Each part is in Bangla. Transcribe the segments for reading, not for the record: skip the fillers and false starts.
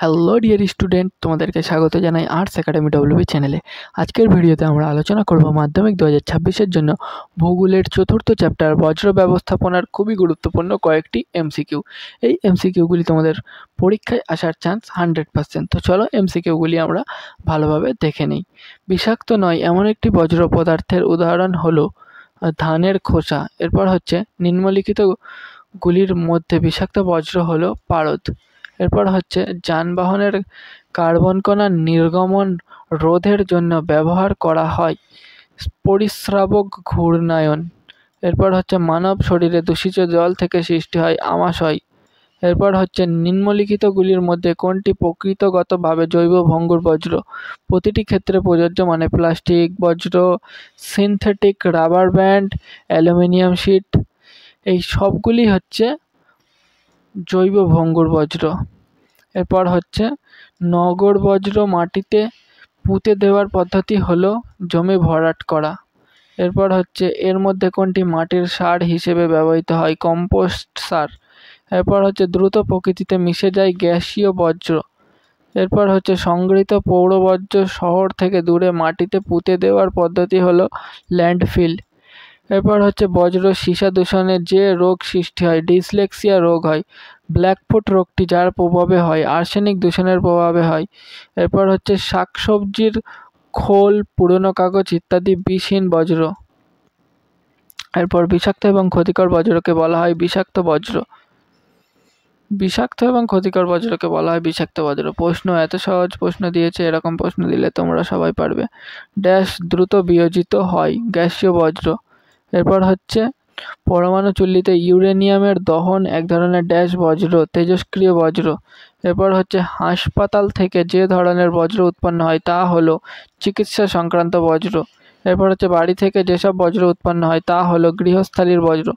হ্যালো ডিয়ার স্টুডেন্ট, তোমাদেরকে স্বাগত জানাই আর্টস একাডেমি ডব্লিউবি চ্যানেলে। আজকের ভিডিওতে আমরা আলোচনা করব মাধ্যমিক 2026-এর জন্য ভূগোলের চতুর্থ চ্যাপ্টার বজ্র ব্যবস্থাপনার খুবই গুরুত্বপূর্ণ কয়েকটি এমসিকিউ। এই এমসিকিউগুলি তোমাদের পরীক্ষায় আসার চান্স 100%। তো চলো এমসিকিউগুলি আমরা ভালোভাবে দেখে নিই। বিষাক্ত নয় এমন একটি বজ্র পদার্থের উদাহরণ হলো ধানের খোসা। এরপর হচ্ছে নিম্নলিখিতগুলির মধ্যে বিষাক্ত বজ্র হলো পারদ। এরপর হচ্ছে যানবাহনের কার্বন কণা নির্গমন রোধের জন্য ব্যবহার করা হয় পরিস্রাবক ঘূর্ণায়ন। এরপর হচ্ছে মানব শরীরে দূষিত জল থেকে সৃষ্টি হয় আমাশয়। এরপর হচ্ছে নিম্নলিখিতগুলির মধ্যে কোনটি প্রকৃতিগতভাবে জৈব ভঙ্গুর বজ্র? প্রতিটি ক্ষেত্রে প্রযোজ্য মানে প্লাস্টিক বজ্র, synthetic rubber band, aluminium sheet, এই সবগুলি হচ্ছে জৈব ভঙ্গুর বজ্র। এরপর হচ্ছে নগর বজ্র মাটিতে পুঁতে দেওয়ার পদ্ধতি হলো জমি ভরাট করা। এরপর হচ্ছে এর মধ্যে কোনটি মাটির সার হিসেবে ব্যবহৃত হয়? কম্পোস্ট সার। এরপর হচ্ছে দ্রুত প্রকৃতিতে মিশে যায় গ্যাসীয় বজ্র। এরপর হচ্ছে সংগৃহীত পৌর বর্জ্য শহর থেকে দূরে মাটিতে পুঁতে দেওয়ার পদ্ধতি হলো ল্যান্ডফিল। এরপর হচ্ছে বজ্র সীসা দূষণে যে রোগ সৃষ্টি হয় ডিসলেক্সিয়া রোগ হয়। ব্ল্যাকফুট রোগটি যার প্রভাবে হয়? আর্সেনিক দূষণের প্রভাবে হয়। এরপর হচ্ছে শাকসবজির খোল, পুরনো কাগজ ইত্যাদি বিষহীন বজ্র। এরপর বিষাক্ত এবং ক্ষতিকর বজ্রকে বলা হয় বিষাক্ত বজ্র। বিষাক্ত এবং ক্ষতিকর বজ্রকে বলা হয় বিষাক্ত বজ্র। প্রশ্ন এত সহজ প্রশ্ন দিয়েছে, এরকম প্রশ্ন দিলে তোমরা সবাই পারবে। ড্যাশ দ্রুত বিয়োজিত হয়? গ্যাসীয় বজ্র। এরপর হচ্ছে পরমাণু চুল্লিতে ইউরেনিয়ামের দহন এক ধরনের ড্যাশ বজ্র, তেজস্ক্রিয় বজ্র। এরপর হচ্ছে হাসপাতাল থেকে যে ধরনের বজ্র উৎপন্ন হয় তা হলো চিকিৎসা সংক্রান্ত বজ্র। এরপর হচ্ছে বাড়ি থেকে যেসব বজ্র উৎপন্ন হয় তা হলো গৃহস্থালির বজ্র।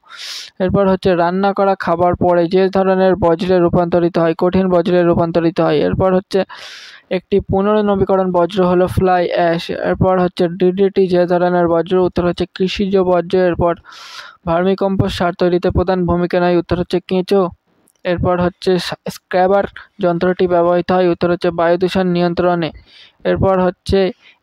এরপর হচ্ছে রান্না করা খাবার পরে যে ধরনের বজ্রে রূপান্তরিত হয় কঠিন বজ্রে রূপান্তরিত হয়। এরপর হচ্ছে একটি পুনর্নবীকরণ বজ্র হলো ফ্লাই অ্যাশ। এরপর হচ্ছে ডিডিটি যে ধরনের বজ্র? উত্তর হচ্ছে কৃষিজ বজ্র। এরপর ভার্মিকম্পোস্ট সার তৈরিতে প্রধান ভূমিকা নেয়? উত্তর হচ্ছে কেঁচো। এরপর হচ্ছে স্ক্র্যাবার যন্ত্রটি ব্যবহৃত হয়? উত্তর হচ্ছে বায়ু দূষণ নিয়ন্ত্রণে। এরপর হচ্ছে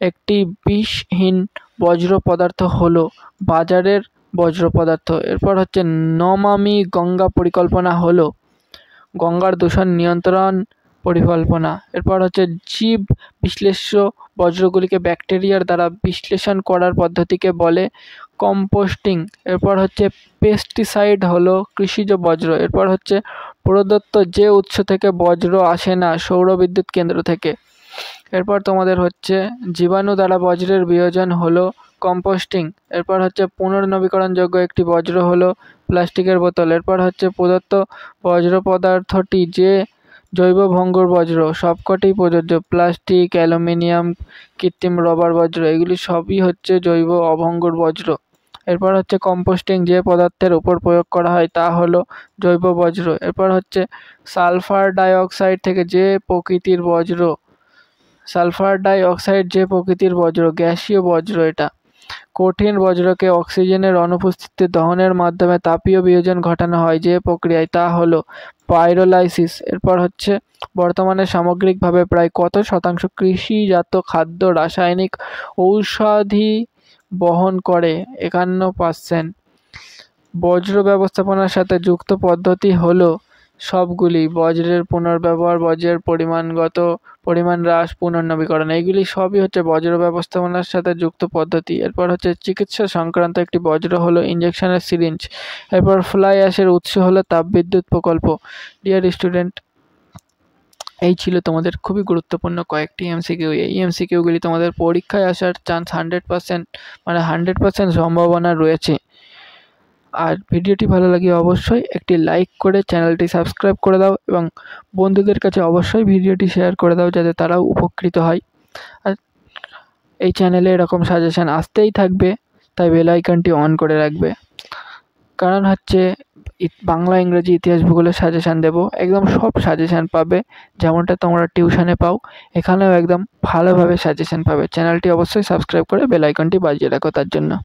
একটি বিষহীন বজ্র পদার্থ হলো বাজারের বজ্র পদার্থ। এরপর হচ্ছে নমামি গঙ্গা পরিকল্পনা হলো গঙ্গার দূষণ নিয়ন্ত্রণ পরিকল্পনা। এরপর হচ্ছে জীব বিশ্লেষ্য বজ্রগুলিকে ব্যাকটেরিয়ার দ্বারা বিশ্লেষণ করার পদ্ধতিকে বলে কম্পোস্টিং। এরপর হচ্ছে পেস্টিসাইড হলো কৃষিজ বজ্র। এরপর হচ্ছে প্রদত্ত যে উৎস থেকে বজ্র আসে না সৌর বিদ্যুৎ কেন্দ্র থেকে। এরপর তোমাদের হচ্ছে জীবাণু দ্বারা বজ্রের বিয়োজন হলো কম্পোস্টিং। এরপর হচ্ছে পুনর্নবীকরণযোগ্য একটি বজ্র হলো প্লাস্টিকের বোতল। এরপর হচ্ছে প্রদত্ত বজ্র পদার্থটি যে জৈব ভঙ্গুর বজ্র সবকটি প্রযোজ্য প্লাস্টিক, অ্যালুমিনিয়াম, কৃত্রিম রবার বজ্র, এগুলি সবই হচ্ছে জৈব অভঙ্গুর বজ্র। এরপর হচ্ছে কম্পোস্টিং যে পদার্থের উপর প্রয়োগ করা হয় তা হলো জৈব বজ্র। এরপর হচ্ছে সালফার ডাইঅক্সাইড থেকে যে প্রকৃতির বজ্র সালফার ডাইঅক্সাইড যে প্রকৃতির বজ্র গ্যাসীয় বজ্র। এটা কঠিন বজ্রকে অক্সিজেনের অনুপস্থিতিতে দহনের মাধ্যমে তাপীয় বিয়োজন ঘটানো হয় যে প্রক্রিয়ায় তা হলো পাইরোলাইসিস। এরপর হচ্ছে বর্তমানে সামগ্রিকভাবে প্রায় কত শতাংশ কৃষিজাত খাদ্য রাসায়নিক ঔষধি বহন করে? 51%। বজ্র ব্যবস্থাপনার সাথে যুক্ত পদ্ধতি হলো সবগুলি বজ্রের পুনর্ব্যবহার, বজ্রের পরিমাণ হ্রাস, পুনর্নবীকরণ, এইগুলি সবই হচ্ছে বজ্র ব্যবস্থাপনার সাথে যুক্ত পদ্ধতি। এরপর হচ্ছে চিকিৎসা সংক্রান্ত একটি বজ্র হলো ইঞ্জেকশনের সিরিঞ্জ। এরপর ফ্লাই অ্যাশের উৎস হলো তাপবিদ্যুৎ প্রকল্প। ডিয়ার স্টুডেন্ট, এই ছিল তোমাদের খুবই গুরুত্বপূর্ণ কয়েকটি এমসিকিউ। এই এমসিকিউগুলি তোমাদের পরীক্ষায় আসার চান্স 100%, মানে 100% সম্ভাবনা রয়েছে। আর ভিডিওটি ভালো লাগে অবশ্যই একটি লাইক করে চ্যানেলটি সাবস্ক্রাইব করে দাও এবং বন্ধুদের কাছে অবশ্যই ভিডিওটি শেয়ার করে দাও যাতে তারাও উপকৃত হয়। আর এই চ্যানেলে এরকম সাজেশান আসতেই থাকবে, তাই বেল আইকনটি অন করে রাখবে। কারণ হচ্ছে বাংলা, ইংরেজি, ইতিহাস, ভূগোলের সাজেশান দেবো, একদম সব সাজেশান পাবে যেমনটা তোমরা টিউশনে পাও, এখানেও একদম ভালোভাবে সাজেশান পাবে। চ্যানেলটি অবশ্যই সাবস্ক্রাইব করে বেল আইকনটি বাজিয়ে রাখো তার জন্য।